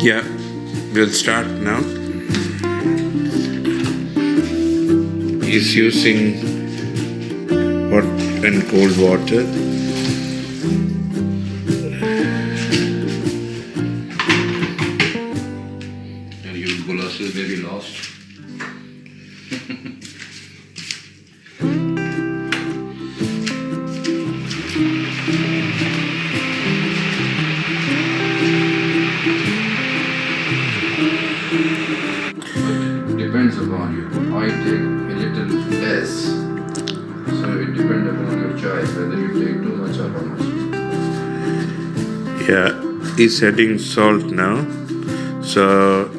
Yeah, we'll start now. He's using hot and cold water. And you molasses may be lost. Depends upon you. I take a little less. So it depends upon your choice whether you take too much or how much. Yeah, he's adding salt now. So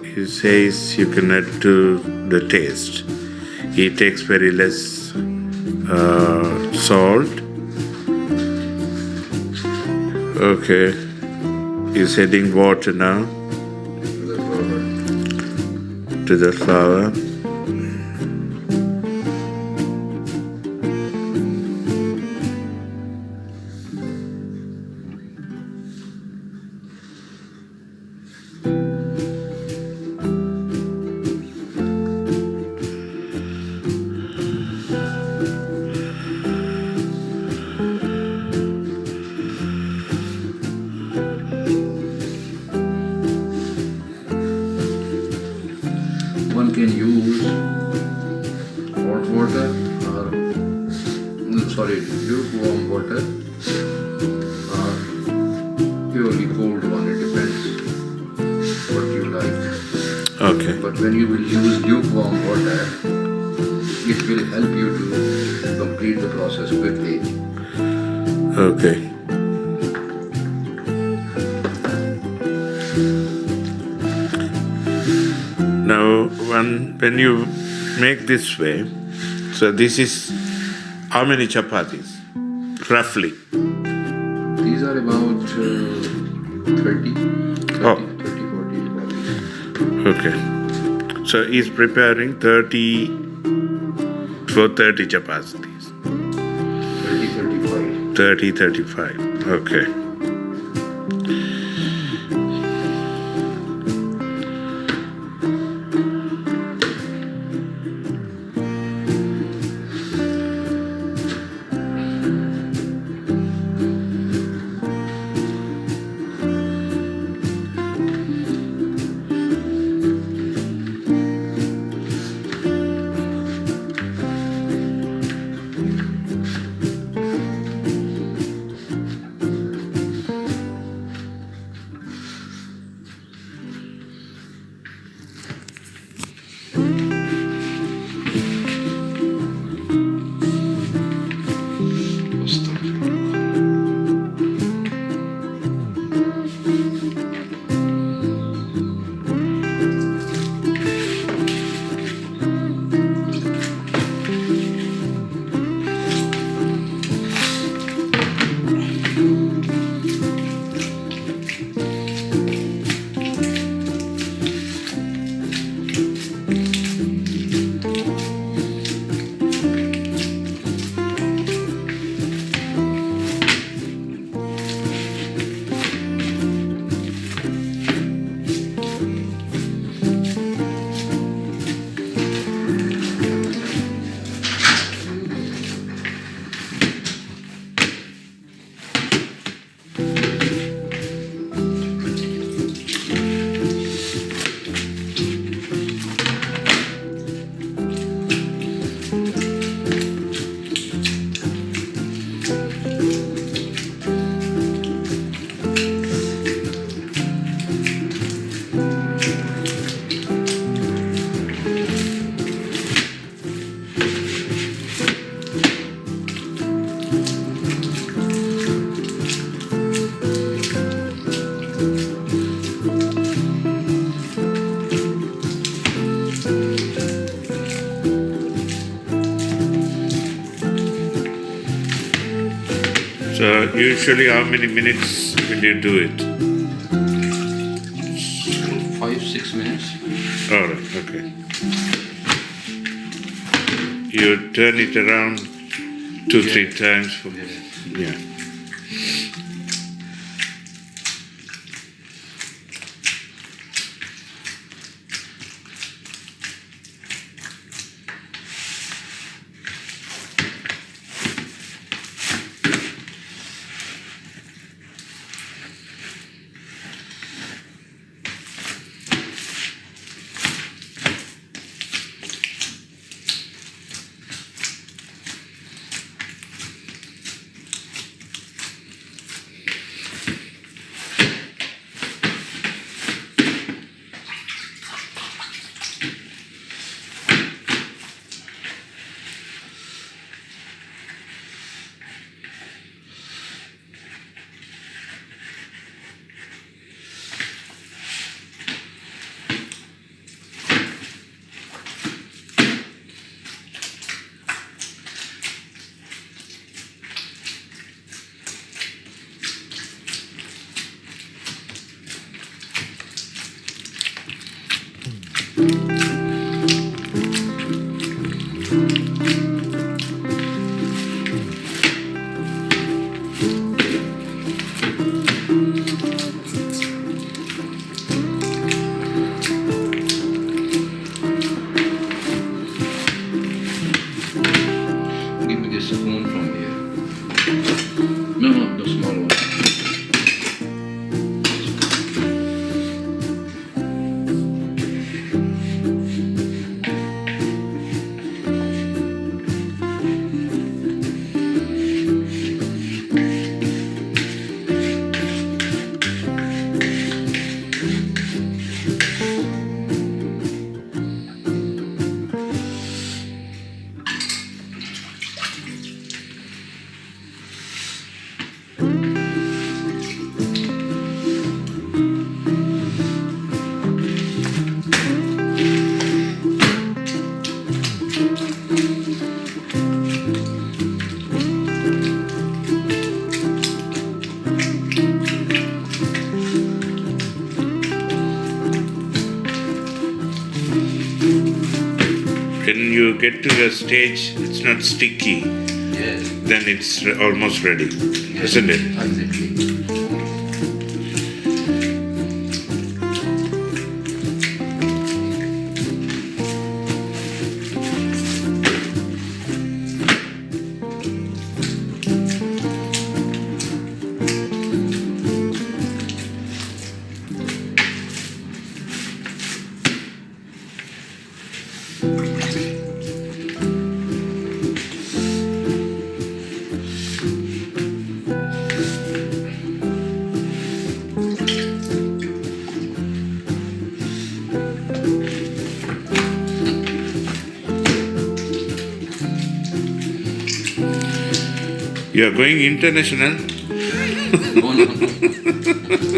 he says you can add to the taste. He takes very less salt. Okay, he's adding water now to the flour. One can use hot water or lukewarm water or purely cold one. It depends what you like. Okay. But when you will use lukewarm water, it will help you to complete the process quickly. Okay. Now, when you make this way, so this is how many chapatis, roughly? These are about 30, 40 Oh. chapatis. Okay. So he's preparing 30 for 30 chapatis. 30, 35. 30, 35. Okay. So usually how many minutes will you do it? 5-6 minutes. All right, okay. You turn it around 2-3 times. Yeah. when you get to a stage, it's not sticky, Yes. then it's almost ready, Yes. isn't it? Exactly. You are going international? No, no, no.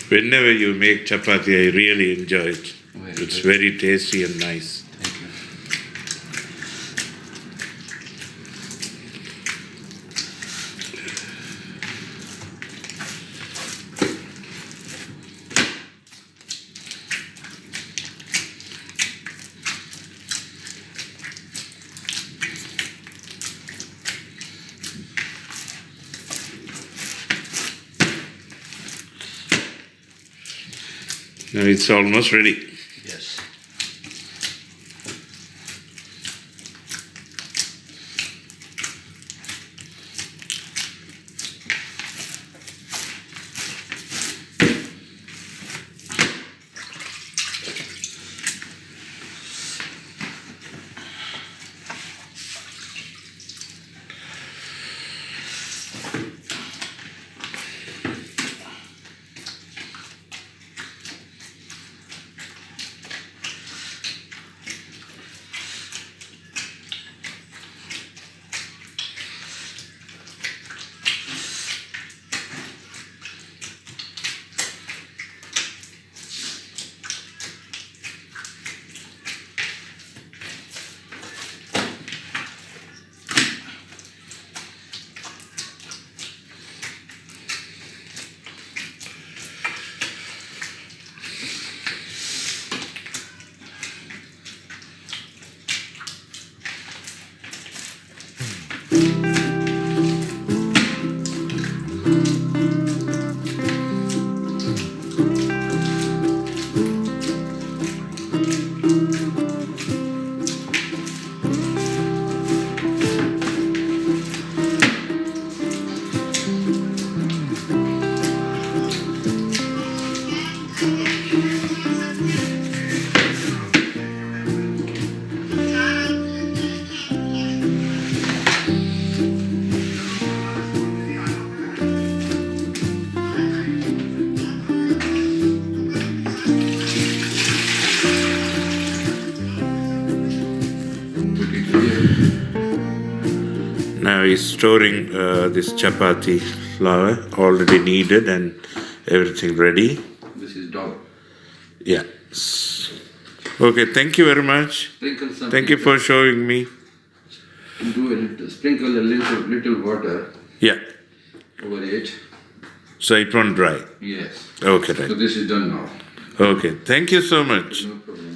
Whenever you make chapathi, I really enjoy it. Very It's good. very tasty and nice. Thank you. Now it's almost ready. Yes. Put it here. Now he's storing this chapati flour already kneaded and everything ready. This is dough. Yeah. Okay, thank you very much. Sprinkle some. Thank you for showing me. Do a little, sprinkle a little water Yeah. over it. So it won't dry. Yes. Okay, So right. this is done now. Okay, thank you so much. No problem.